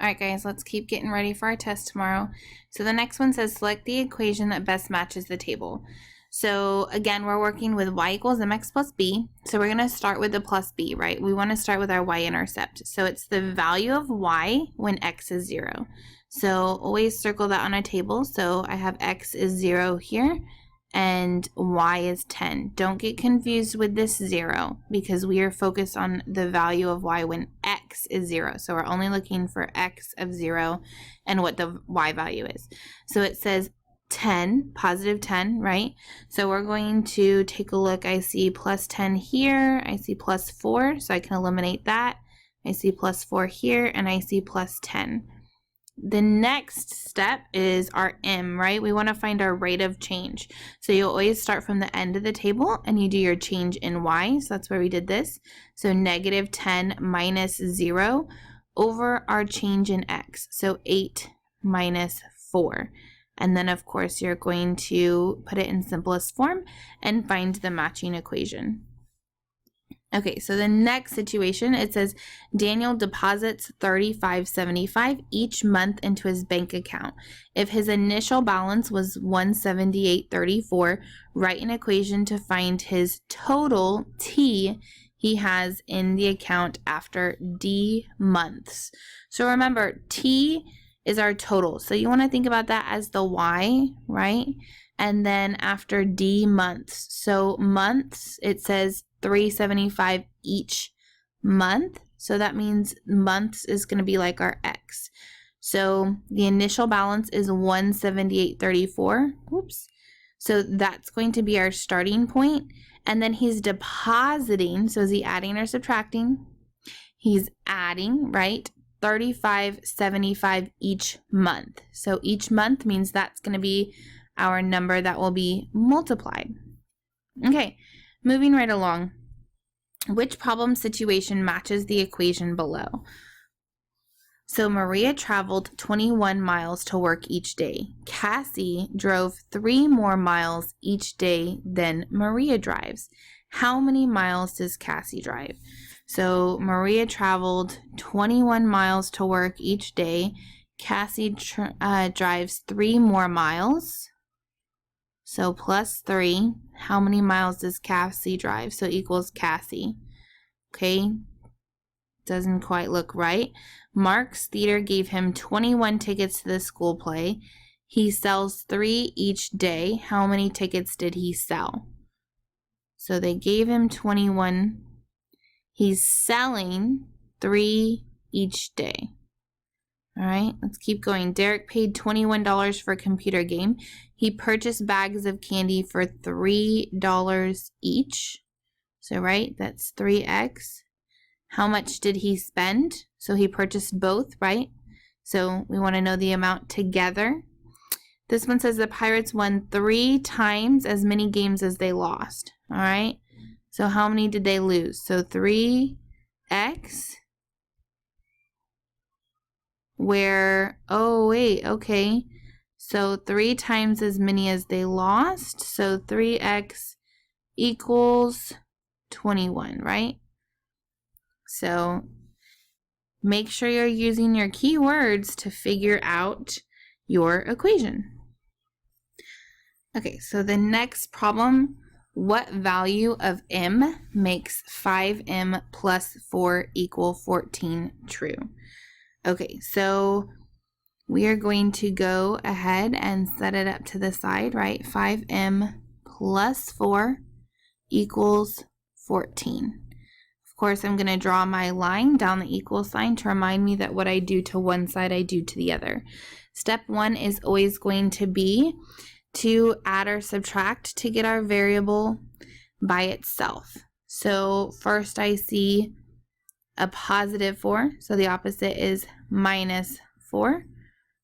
All right, guys, let's keep getting ready for our test tomorrow. So the next one says select the equation that best matches the table. So again, we're working with y equals mx plus b. So we're going to start with the plus b, right? We want to start with our y-intercept. So it's the value of y when x is 0. So always circle that on a table. So I have x is 0 here and y is 10. Don't get confused with this 0 because we are focused on the value of y when x is 0. So we're only looking for x of 0 and what the y value is. So it says 10, positive 10, right? So we're going to take a look. I see plus 10 here. I see plus 4, so I can eliminate that. I see plus 4 here, and I see plus 10. The next step is our m, right? We want to find our rate of change. So you always start from the end of the table and you do your change in y. So that's where we did this. So negative 10 minus 0 over our change in x. So 8 minus 4. And then, of course, you're going to put it in simplest form and find the matching equation. Okay, so the next situation, it says Daniel deposits $35.75 each month into his bank account. If his initial balance was $178.34, write an equation to find his total T he has in the account after D months. So remember, T is our total. So you want to think about that as the Y, right? And then after D months. So months, it says $375 each month. So that means months is going to be like our X. So the initial balance is $178.34. Whoops. So that's going to be our starting point. And then he's depositing. So is he adding or subtracting? He's adding, right? $35.75 each month. So each month means that's going to be our number that will be multiplied. Okay, moving right along. Which problem situation matches the equation below? So Maria traveled 21 miles to work each day. Cassie drove 3 more miles each day than Maria drives. How many miles does Cassie drive? So Maria traveled 21 miles to work each day. Cassie drives 3 more miles. So plus 3. How many miles does Cassie drive? So equals Cassie. Okay. Doesn't quite look right. Mark's theater gave him 21 tickets to the school play. He sells 3 each day. How many tickets did he sell? So they gave him 21. He's selling 3 each day. All right, let's keep going. Derek paid $21 for a computer game. He purchased bags of candy for $3 each. So, right, that's 3x. How much did he spend? So he purchased both, right? So we want to know the amount together. This one says the Pirates won 3 times as many games as they lost. All right. So how many did they lose? So 3x, where, oh wait, okay. So 3 times as many as they lost. So 3x equals 21, right? So make sure you're using your keywords to figure out your equation. Okay, so the next problem, what value of m makes 5m plus 4 equal 14 true? Okay, so we are going to go ahead and set it up to the side, right? 5m plus 4 equals 14. Of course, I'm going to draw my line down the equal sign to remind me that what I do to one side, I do to the other. Step 1 is always going to be to add or subtract to get our variable by itself. So first I see a positive 4, so the opposite is minus 4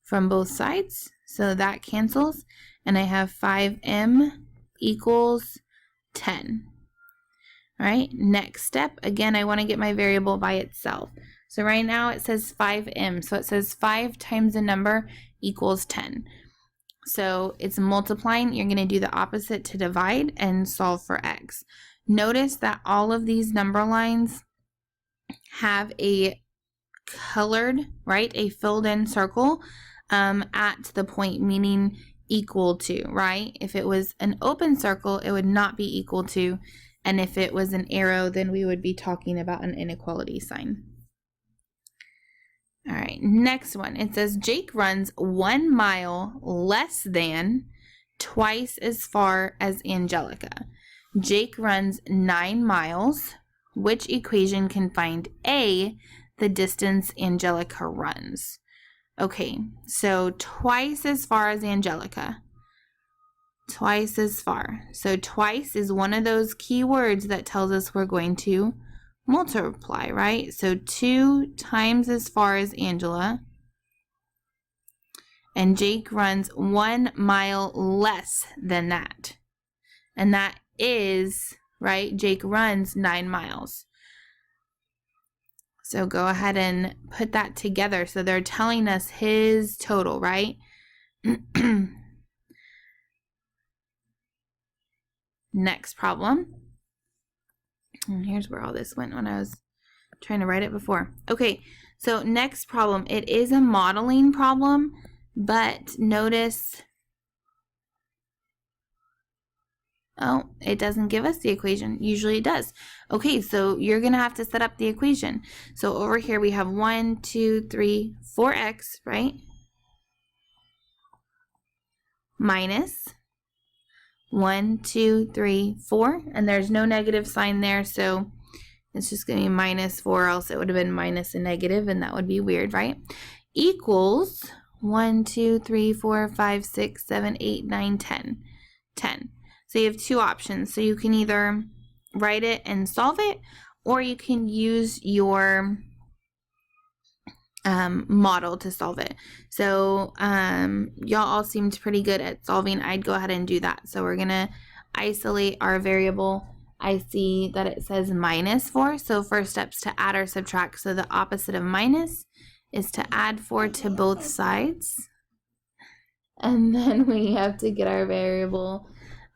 from both sides. So that cancels, and I have 5m equals 10. All right, next step, again, I want to get my variable by itself. So right now it says 5m, so it says 5 times a number equals 10. So it's multiplying. You're going to do the opposite to divide and solve for x. Notice that all of these number lines have a colored, right? A filled in circle at the point, meaning equal to, right? If it was an open circle, it would not be equal to. And if it was an arrow, then we would be talking about an inequality sign. All right, next one. It says Jake runs 1 mile less than twice as far as Angelica. Jake runs 9 miles. Which equation can find A, the distance Angelica runs? Okay, so twice as far as Angelica. Twice as far. So twice is one of those key words that tells us we're going to multiply, right? So 2 times as far as Angela. And Jake runs 1 mile less than that. And that is, right, Jake runs 9 miles. So go ahead and put that together. So they're telling us his total, right? Next problem. And here's where all this went when I was trying to write it before. Okay, so next problem. It is a modeling problem, but notice, oh, it doesn't give us the equation. Usually it does. Okay, so you're going to have to set up the equation. So over here we have 1, 2, 3, 4x, right? Minus 1, 2, 3, 4. And there's no negative sign there, so it's just going to be minus 4, else it would have been minus a negative, and that would be weird, right? Equals 1, 2, 3, 4, 5, 6, 7, 8, 9, 10. 10. So you have two options. So you can either write it and solve it, or you can use your model to solve it. So y'all all seemed pretty good at solving. I'd go ahead and do that. So we're going to isolate our variable. I see that it says minus 4. So first step's to add or subtract. So the opposite of minus is to add 4 to both sides. And then we have to get our variable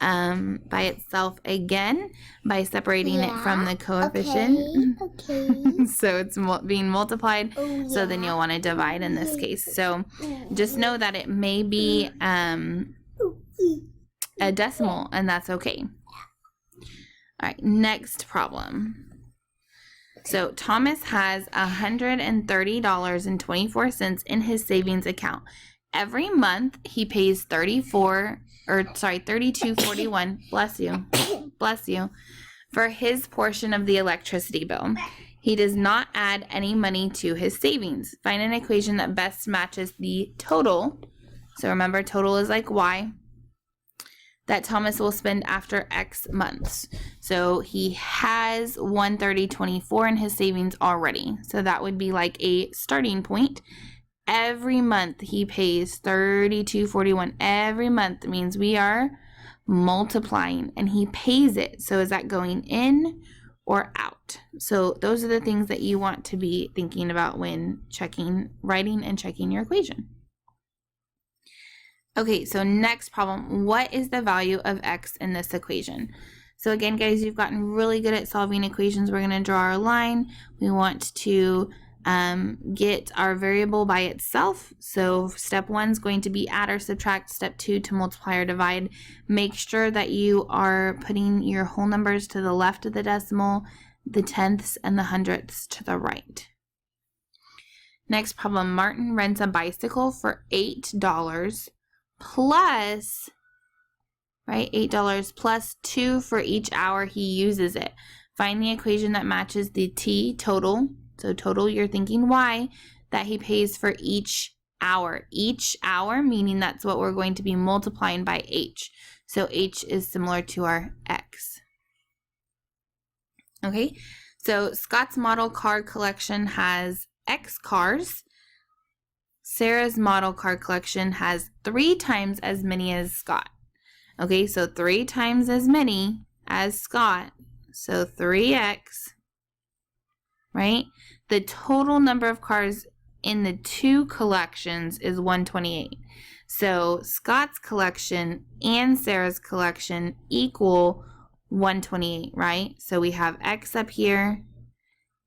by itself again by separating it from the coefficient. Okay. So it's being multiplied. Oh, yeah. So then you'll want to divide in this case. So just know that it may be a decimal, and that's okay. All right, next problem. So Thomas has $130.24 in his savings account. Every month he pays $32.41, bless you, for his portion of the electricity bill. He does not add any money to his savings. Find an equation that best matches the total. So remember, total is like Y, that Thomas will spend after X months. So he has $130.24 in his savings already. So that would be like a starting point. Every month he pays $32.41. Every month means we are multiplying, and he pays it. So is that going in or out? So those are the things that you want to be thinking about when writing and checking your equation. Okay, so next problem. What is the value of x in this equation? So again, guys, you've gotten really good at solving equations. We're going to draw our line. We want to get our variable by itself. So step 1 is going to be add or subtract. Step 2 to multiply or divide. Make sure that you are putting your whole numbers to the left of the decimal, the tenths and the hundredths to the right. Next problem. Martin rents a bicycle for $8 plus, right, $8 plus 2 for each hour he uses it. Find the equation that matches the T, total. So total, you're thinking Y, that he pays for each hour. Each hour, meaning that's what we're going to be multiplying by H. So H is similar to our X. Okay, so Scott's model car collection has X cars. Sarah's model car collection has 3 times as many as Scott. Okay, so 3 times as many as Scott. So 3X, right? The total number of cars in the 2 collections is 128. So Scott's collection and Sarah's collection equal 128, right? So we have X up here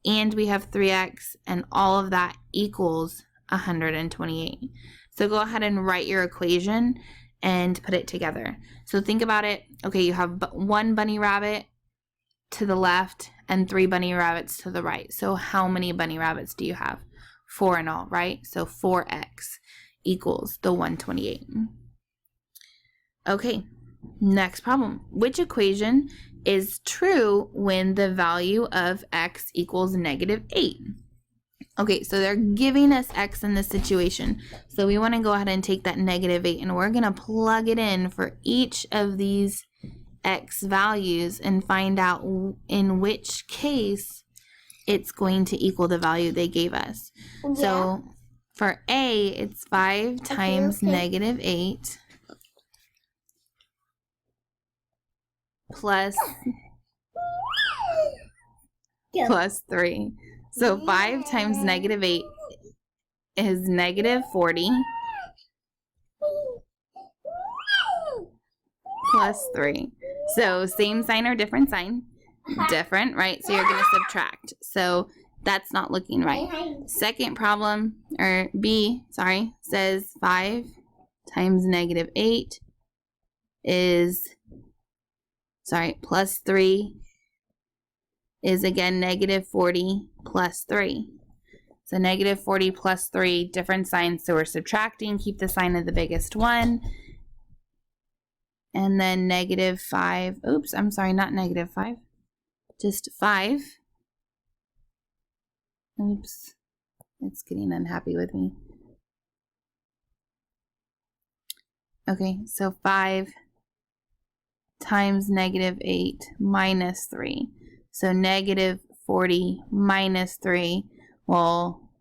and we have 3x, and all of that equals 128. So go ahead and write your equation and put it together. So think about it. Okay, you have one bunny rabbit to the left and 3 bunny rabbits to the right. So how many bunny rabbits do you have? 4 in all, right? So 4x equals the 128. Okay, next problem. Which equation is true when the value of x equals -8? Okay, so they're giving us x in this situation. So we want to go ahead and take that -8 and we're going to plug it in for each of these x values and find out in which case it's going to equal the value they gave us. Yeah. So for A, it's 5 times -8 plus 3. So 5 times -8 is -40 plus 3. So same sign or different sign? Different, right? So you're going to subtract. So that's not looking right. Second problem, or B, sorry, says 5 times -8 is, plus 3 is again -40 plus 3. So -40 plus 3, different signs. So we're subtracting, keep the sign of the biggest one. And then -5, oops, I'm sorry, not -5, just 5. Oops, it's getting unhappy with me. Okay, so 5 times -8 minus 3. So -40 minus 3. Well,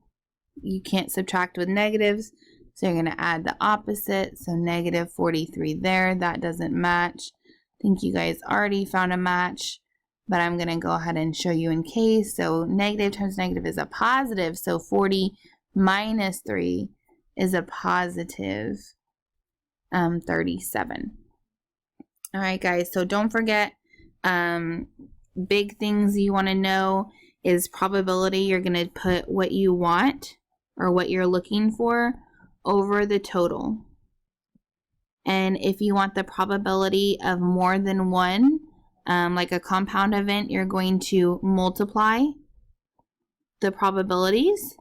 you can't subtract with negatives, so you're going to add the opposite. So -43 there. That doesn't match. I think you guys already found a match, but I'm going to go ahead and show you in case. So negative times negative is a positive. So 40 minus 3 is a positive 37. All right, guys. So don't forget, big things you want to know is probability. You're going to put what you want or what you're looking for over the total. And if you want the probability of more than one, like a compound event, you're going to multiply the probabilities.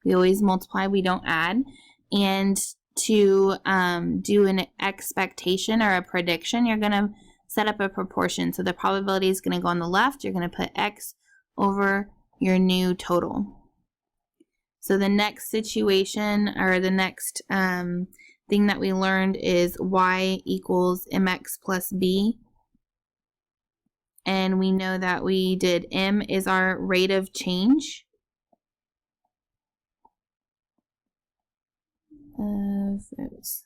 We always multiply, we don't add. And to do an expectation or a prediction, you're going to set up a proportion. So the probability is going to go on the left. You're going to put x over your new total. So the next situation, or the next thing that we learned is y equals mx plus b. And we know that we did m is our rate of change.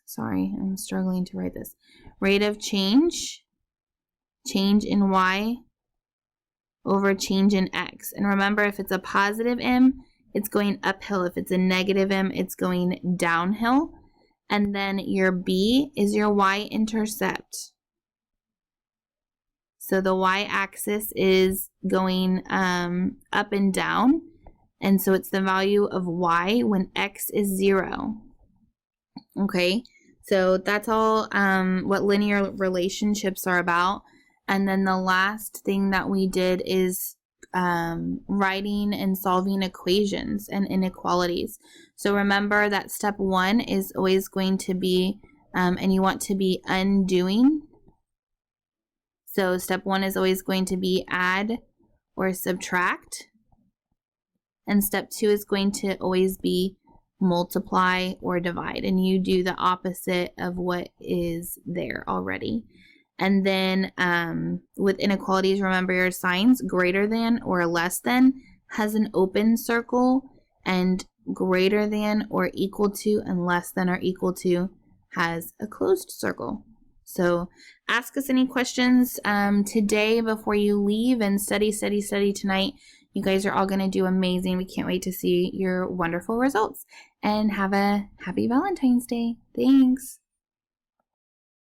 Sorry, I'm struggling to write this. Rate of change in y over change in x. And remember, if it's a positive m, it's going uphill. If it's a negative m, it's going downhill. And then your b is your y-intercept. So the y-axis is going up and down. And so it's the value of y when x is 0. Okay, so that's all what linear relationships are about. And then the last thing that we did is writing and solving equations and inequalities. So remember that step 1 is always going to be, and you want to be undoing. So step 1 is always going to be add or subtract. And step 2 is going to always be multiply or divide. And you do the opposite of what is there already. And then with inequalities, remember your signs. Greater than or less than has an open circle, and greater than or equal to and less than or equal to has a closed circle. So ask us any questions today before you leave, and study tonight. You guys are all going to do amazing. We can't wait to see your wonderful results. And have a happy Valentine's Day. Thanks.